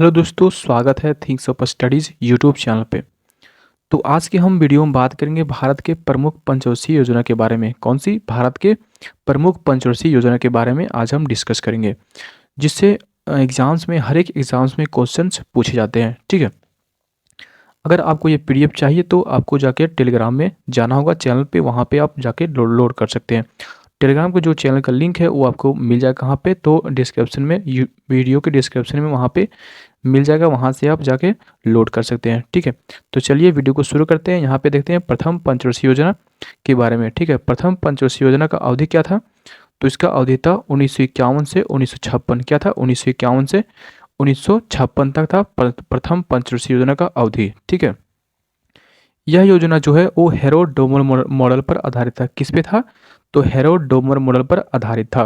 Hello दोस्तों, स्वागत है thinks of studies YouTube channel पे। तो आज की हम वीडियो में बात करेंगे भारत के प्रमुख पंचवर्षीय योजना के बारे में। कौन सी? भारत के प्रमुख पंचवर्षीय योजना के बारे में आज हम डिस्कस करेंगे, जिससे एग्जाम्स में हर एक एग्जाम्स में क्वेश्चंस पूछे जाते हैं। ठीक है। अगर आपको ये पीडीएफ चाहिए तो आपको जाके टेलीग्राम में जाना होगा चैनल पे, वहाँ पे आप जाके लोड कर सकते हैं। टेलीग्राम का जो चैनल का लिंक है वो आपको मिल जाएगा कहाँ पे, तो डिस्क्रिप्शन में, वीडियो के डिस्क्रिप्शन में वहाँ पे मिल जाएगा, वहाँ से आप जाके लोड कर सकते हैं। ठीक है। तो चलिए वीडियो को शुरू करते हैं। यहाँ पे देखते हैं प्रथम पंचवर्षीय योजना के बारे में। ठीक है। प्रथम पंचवर्षीय योजना का अवधि क्या था? तो इसका अवधि था 1951 से 1956। क्या था? 1951 से 1956 तक था प्रथम पंचवर्षीय योजना का अवधि। ठीक है। यह योजना जो है वो हेरोड डोमर मॉडल पर आधारित था। किस पे था? तो हेरोड डोमर मॉडल पर आधारित था।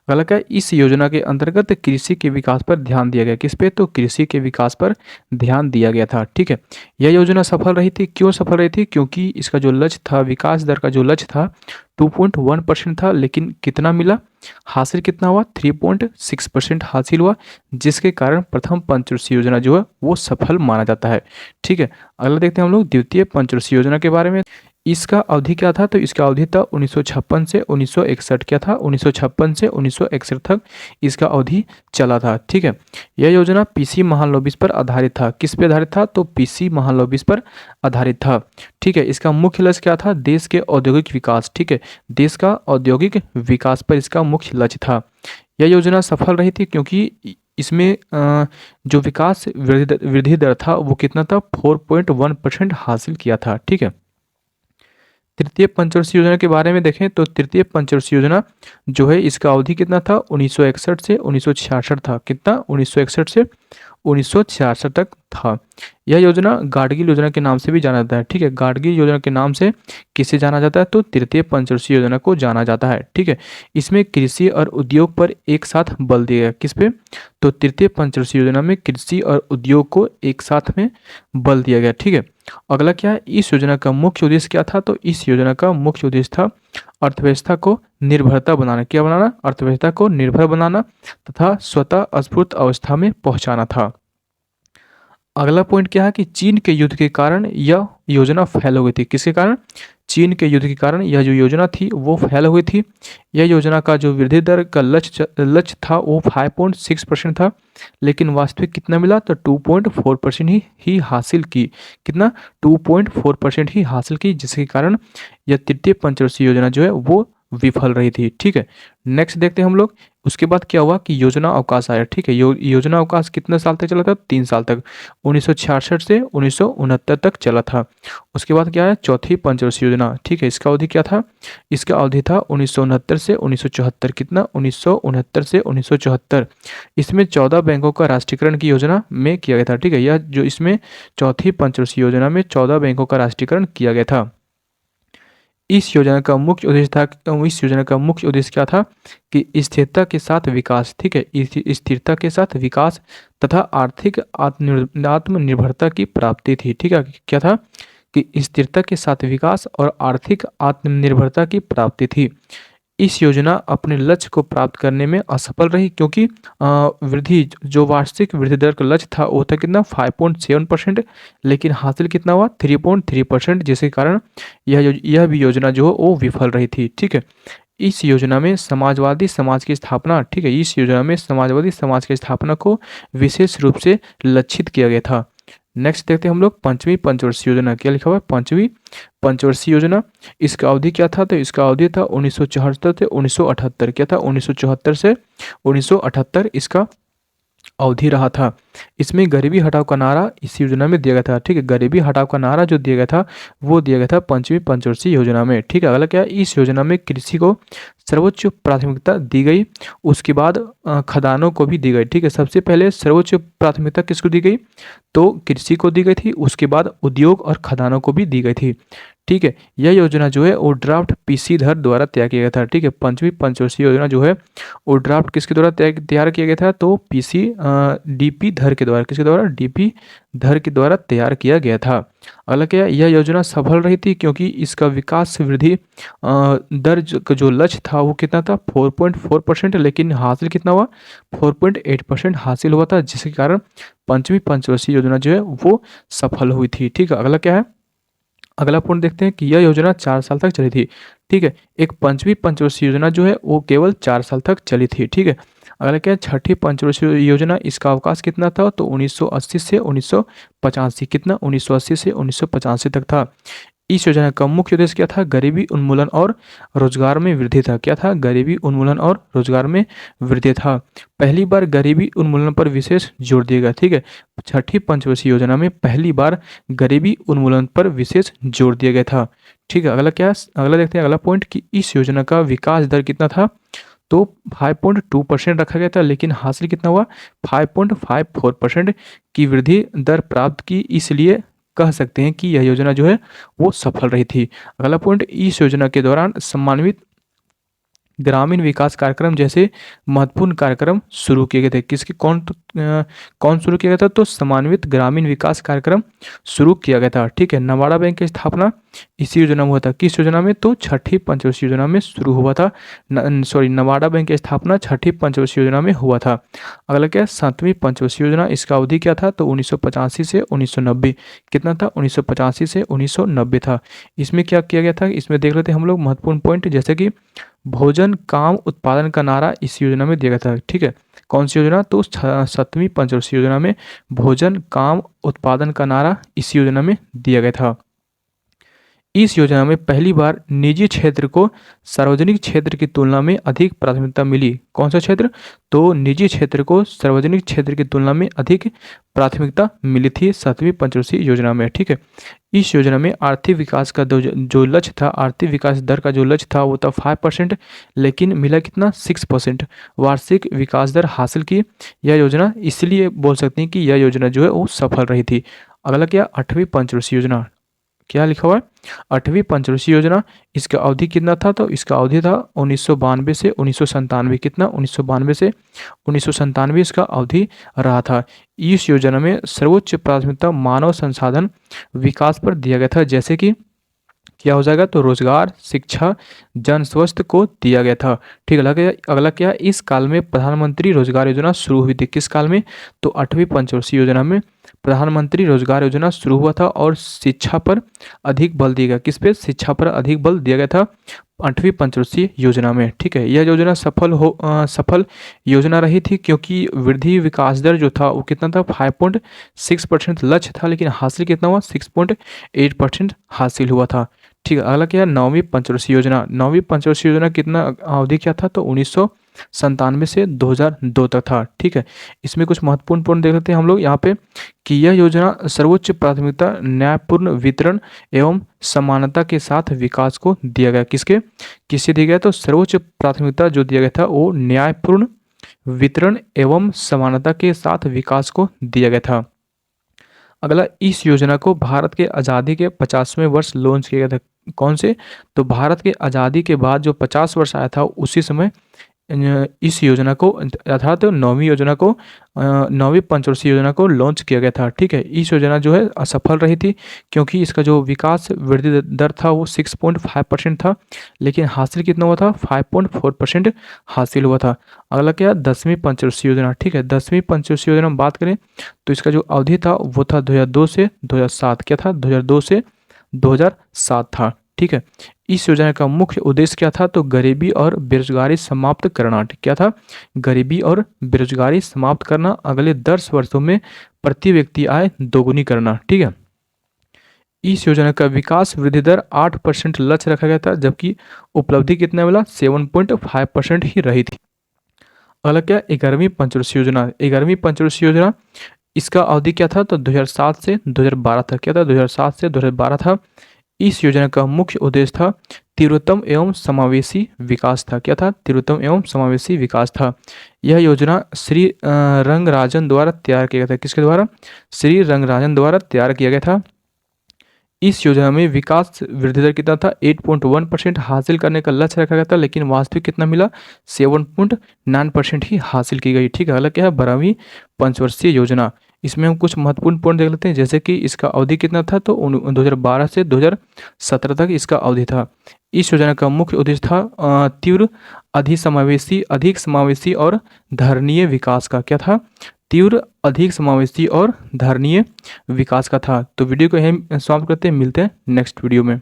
अगला क्या? इस योजना के अंतर्गत कृषि के विकास पर ध्यान दिया गया। किस पे? तो कृषि के विकास पर ध्यान दिया गया था। ठीक है। यह योजना सफल रही थी। क्यों सफल रही थी? क्योंकि इसका जो लक्ष्य था, विकास दर का जो लक्ष्य था 2.1% था, लेकिन कितना मिला? हासिल कितना हुआ? 3.6% हासिल हुआ, जिसके कारण प्रथम पंचवर्षीय योजना जो है वो सफल माना जाता है। ठीक है। अगला देखते हैं हम लोग द्वितीय पंचवर्षीय योजना के बारे में। इसका अवधि क्या था? तो इसका अवधि था 1956 से 1961। क्या था? 1956 से 1961 तक इसका अवधि चला था। ठीक है। यह योजना पीसी महालनोबिस पर आधारित था। किस पे आधारित था? तो पीसी महालनोबिस पर आधारित था। ठीक है। इसका मुख्य लक्ष्य क्या था? देश के औद्योगिक विकास। ठीक है। देश का औद्योगिक विकास पर इसका मुख्य लक्ष्य था। यह योजना सफल रही थी क्योंकि इसमें जो विकास वृद्धि दर था वो कितना था? 4.1% हासिल किया था। ठीक है। तृतीय पंचवर्षीय योजना के बारे में देखें तो तृतीय पंचवर्षीय योजना जो है इसका अवधि कितना था? 1961 से 1966 था। कितना? 1961 से 1966 तक था। यह योजना गाडगिल योजना के नाम से भी जाना जाता है। ठीक है। गाडगिल योजना के नाम से किसे जाना जाता है? तो तृतीय पंचवर्षीय योजना को जाना जाता है। ठीक है। इसमें कृषि और उद्योग पर एक साथ बल दिया गया। किस पे? तो तृतीय पंचवर्षीय योजना में कृषि और उद्योग को एक साथ में बल दिया गया। ठीक है। अगला क्या है? इस योजना का मुख्य उद्देश्य क्या था? तो इस योजना का मुख्य उद्देश्य था अर्थव्यवस्था को निर्भरता बनाना। क्या बनाना? अर्थव्यवस्था को निर्भर बनाना तथा स्वतः स्फूर्त अवस्था में पहुंचाना था। अगला पॉइंट क्या है कि चीन के युद्ध के कारण यह योजना फैल हुई थी। किसके कारण? चीन के युद्ध के कारण यह जो योजना थी वो फैल हुई थी। यह योजना का जो वृद्धि दर का लक्ष्य था वो 5.6% था, लेकिन वास्तविक कितना मिला? तो 2.4% ही हासिल की। कितना? 2.4% ही हासिल की, जिसके कारण यह तृतीय पंचवर्षीय योजना जो है वो विफल रही थी। ठीक है। नेक्स्ट देखते हैं हम लोग। उसके बाद क्या हुआ कि योजना अवकाश आया। ठीक है। योजना अवकाश कितने साल तक चला था? 3 साल तक। 1966 से 1969 तक चला था। उसके बाद क्या है? चौथी पंचवर्षीय योजना। ठीक है। इसका अवधि क्या था? इसका अवधि था 1969 से 1974। कितना? 1969 से 1974। इसमें 14 बैंकों का राष्ट्रीयकरण की योजना में किया गया था। ठीक है। यह जो इसमें चौथी पंचवर्षीय योजना में 14 बैंकों का राष्ट्रीयकरण किया गया था। इस योजना का मुख्य उद्देश्य क्या था कि स्थिरता के साथ विकास। ठीक है। स्थिरता के साथ विकास तथा आर्थिक आत्मनिर्भरता की प्राप्ति थी। ठीक है। क्या था? कि स्थिरता के साथ विकास और आर्थिक आत्मनिर्भरता की प्राप्ति थी। इस योजना अपने लक्ष्य को प्राप्त करने में असफल रही, क्योंकि वृद्धि जो वार्षिक वृद्धि दर का लक्ष्य था वो था कितना? 5.7%, लेकिन हासिल कितना हुआ? 3.3%, जिसके कारण यह भी योजना जो है वो विफल रही थी। ठीक है। इस योजना में समाजवादी समाज की स्थापना। ठीक है। इस योजना में समाजवादी समाज की स्थापना को विशेष रूप से लक्षित किया गया था। नेक्स्ट देखते हैं हम लोग पंचवीं पंचवर्षीय योजना। क्या लिखा हुआ है? पांचवी पंचवर्षीय योजना। इसका अवधि क्या था? तो इसका अवधि था 1974 से 1978। क्या था? 1974 से 1978 इसका अवधि रहा था। इसमें गरीबी हटाओ का नारा इस योजना में दिया गया था। ठीक है। गरीबी हटाओ का नारा जो दिया गया था वो दिया गया था पंचवीं पंचवर्षीय योजना में। ठीक है। अगला क्या है? इस योजना में कृषि को सर्वोच्च प्राथमिकता दी गई। उसके बाद खदानों को भी दी गई। ठीक है। सबसे पहले सर्वोच्च प्राथमिकता किसको दी गई? तो कृषि को दी गई थी। उसके बाद उद्योग और खदानों को भी दी गई थी। ठीक है। यह योजना जो है वो ड्राफ्ट पीसी धर द्वारा तैयार किया गया था। ठीक है, पंचवीं पंचवर्षीय योजना जो है वो ड्राफ्ट किसके द्वारा तैयार किया गया था? तो पीसी डीपी धर के द्वारा, किसके द्वारा? डीपी धर के द्वारा तैयार किया गया था। अगला क्या है? यह योजना सफल रही थी क्योंकि इसका विकास वृद्धि दर जो लक्ष्य था वो कितना था? 4.4%, लेकिन हासिल कितना हुआ? 4.8% हासिल हुआ था, जिसके कारण पंचवीं पंचवर्षीय योजना जो है वो सफल हुई थी। ठीक है, अगला क्या है? अगला पॉइंट देखते हैं कि यह योजना 4 साल तक चली थी। ठीक है, एक पंचवीं पंचवर्षीय योजना जो है वो केवल 4 साल तक चली थी। ठीक है, अगला क्या है? छठी पंचवर्षीय योजना, इसका अवकाश कितना था? तो 1980 से 1985। कितना? 1980 से 1985 तक था। इस योजना का मुख्य उद्देश्य क्या था? गरीबी उन्मूलन और रोजगार में वृद्धि था। क्या था? गरीबी उन्मूलन और रोजगार में वृद्धि था। पहली बार गरीबी उन्मूलन पर विशेष जोर दिया गया। ठीक है, छठी पंचवर्षीय योजना में पहली बार गरीबी उन्मूलन पर विशेष जोर दिया गया था। ठीक है, अगला क्या है? अगला देखते हैं, अगला पॉइंट कि इस योजना का विकास दर कितना था? तो 5.2% रखा गया था, लेकिन हासिल कितना हुआ? 5.54% की वृद्धि दर प्राप्त की, इसलिए कह सकते हैं कि यह योजना जो है वो सफल रही थी। अगला पॉइंट, इस योजना के दौरान समन्वित ग्रामीण विकास कार्यक्रम जैसे महत्वपूर्ण कार्यक्रम शुरू किए गए थे। किसके कौन शुरू किया गया था? तो समन्वित ग्रामीण विकास कार्यक्रम शुरू किया गया था। ठीक है, नवाड़ा बैंक की स्थापना इसी योजना में हुआ था। किस योजना में? तो छठी पंचवर्षीय योजना में शुरू हुआ था। नवाड़ा बैंक की स्थापना छठी पंचवर्षीय योजना में हुआ था। अगला क्या है? सातवीं पंचवर्षीय योजना, इसका अवधि क्या था? तो 1985 से 1990। कितना था? 1985 से 1990 था। इसमें क्या किया गया था? इसमें देख लेते हैं हम लोग महत्वपूर्ण पॉइंट, जैसे कि भोजन काम उत्पादन का नारा इस योजना में दिया गया था। ठीक है, कौन सी योजना? तो सातवीं पंचवर्षीय योजना में भोजन काम उत्पादन का नारा इस योजना में दिया गया था। इस योजना में पहली बार निजी क्षेत्र को सार्वजनिक क्षेत्र की तुलना में अधिक प्राथमिकता मिली। कौन सा क्षेत्र? तो निजी क्षेत्र को सार्वजनिक क्षेत्र की तुलना में अधिक प्राथमिकता मिली थी सातवीं पंचवर्षीय योजना में। ठीक है, इस योजना में आर्थिक विकास का जो लक्ष्य था, आर्थिक विकास दर का जो लक्ष्य था वो था 5%, लेकिन मिला कितना? 6% वार्षिक विकास दर हासिल की यह योजना, इसलिए बोल सकते हैं कि यह योजना जो है वो सफल रही थी। अगला क्या? आठवीं पंचवर्षीय योजना, क्या लिखा हुआ है? आठवीं पंचवर्षीय योजना, इसका अवधि कितना था? तो इसका अवधि था 1992 से 1997। कितना? 1992 से 1997 इसका अवधि रहा था। इस योजना में सर्वोच्च प्राथमिकता मानव संसाधन विकास पर दिया गया था, जैसे कि क्या हो जाएगा? तो रोजगार, शिक्षा, जन स्वास्थ्य को दिया गया था। ठीक है, अगला क्या? इस काल में प्रधानमंत्री रोजगार योजना शुरू हुई थी। किस काल में? तो आठवीं पंचवर्षीय योजना में प्रधानमंत्री रोजगार योजना शुरू हुआ था और शिक्षा पर अधिक बल दिया गया। किस पे? शिक्षा पर अधिक बल दिया गया था आठवीं पंचवर्षीय योजना में। ठीक है, यह योजना सफल योजना रही थी क्योंकि वृद्धि विकास दर जो था वो कितना था? 5.6% लक्ष्य था, लेकिन हासिल कितना हुआ? 6.8% हासिल हुआ था। ठीक है, अगला क्या है? नौवीं पंचवर्षीय योजना। नौवीं पंचवर्षीय योजना कितना अवधि क्या था? तो 1997 से 2002 तक था। ठीक है, इसमें कुछ महत्वपूर्ण पॉइंट देख लेते हैं हम लोग यहाँ पे कि यह योजना सर्वोच्च प्राथमिकता न्यायपूर्ण वितरण एवं समानता के साथ विकास को दिया गया। किससे दिया गया? तो सर्वोच्च प्राथमिकता जो दिया गया था वो न्यायपूर्ण वितरण एवं समानता के साथ विकास को दिया गया था। अगला, इस योजना को भारत के आज़ादी के 50वें वर्ष लॉन्च किया गया था। कौन से? तो भारत के आज़ादी के बाद जो 50 वर्ष आया था उसी समय इस योजना को, अर्थात नौवीं पंचवर्षीय योजना को लॉन्च किया गया था। ठीक है, इस योजना जो है असफल रही थी क्योंकि इसका जो विकास वृद्धि दर था वो 6.5% था, लेकिन हासिल कितना हुआ था? 5.4% हासिल हुआ था। अगला क्या? 10वीं पंचवर्षीय योजना। ठीक है, 10वीं पंचवर्षीय योजना में बात करें तो इसका जो अवधि था वो था 2002 से 2007। क्या था? 2002 से 2007 था। ठीक है, इस योजना का मुख्य उद्देश्य क्या था? तो गरीबी और बेरोजगारी समाप्त करना। क्या था? गरीबी और बेरोजगारी समाप्त करना, अगले 10 वर्षों में प्रति व्यक्ति आय दोगुनी करना। ठीक है, इस योजना का विकास वृद्धि दर 8% लक्ष्य रखा गया था, जबकि उपलब्धि कितना मिला? 7.5% ही रही थी। अगला क्या? 11वीं पंचवर्षीय योजना। 11वीं पंचवर्षीय योजना, इसका अवधि क्या था? तो 2007 से 2012 था। क्या था? 2007 से 2012 था। इस योजना का मुख्य उद्देश्य था तीव्रतम एवं समावेशी विकास था। क्या था? तीव्रतम एवं समावेशी विकास था। यह योजना श्री रंगराजन द्वारा तैयार किया गया था। किसके द्वारा? श्री रंगराजन द्वारा तैयार किया गया था। इस योजना में विकास वृद्धि दर कितना था, 8.1% हासिल करने का लक्ष्य रखा गया था, लेकिन वास्तविक कितना मिला, 7.9% ही हासिल की गई। ठीक है, अगला क्या है, 12वीं पंचवर्षीय योजना। इसमें हम कुछ महत्वपूर्ण पॉइंट देख लेते हैं, जैसे कि इसका अवधि कितना था, तो 2012 से 2017 तक इसका अवधि था। इस योजना का मुख्य उद्देश्य था तीव्र अधिक समावेशी और धारणीय विकास का, क्या था, तीव्र अधिक समावेशी और धारणीय विकास का था। तो वीडियो को हम समाप्त करते हैं, मिलते हैं नेक्स्ट वीडियो में।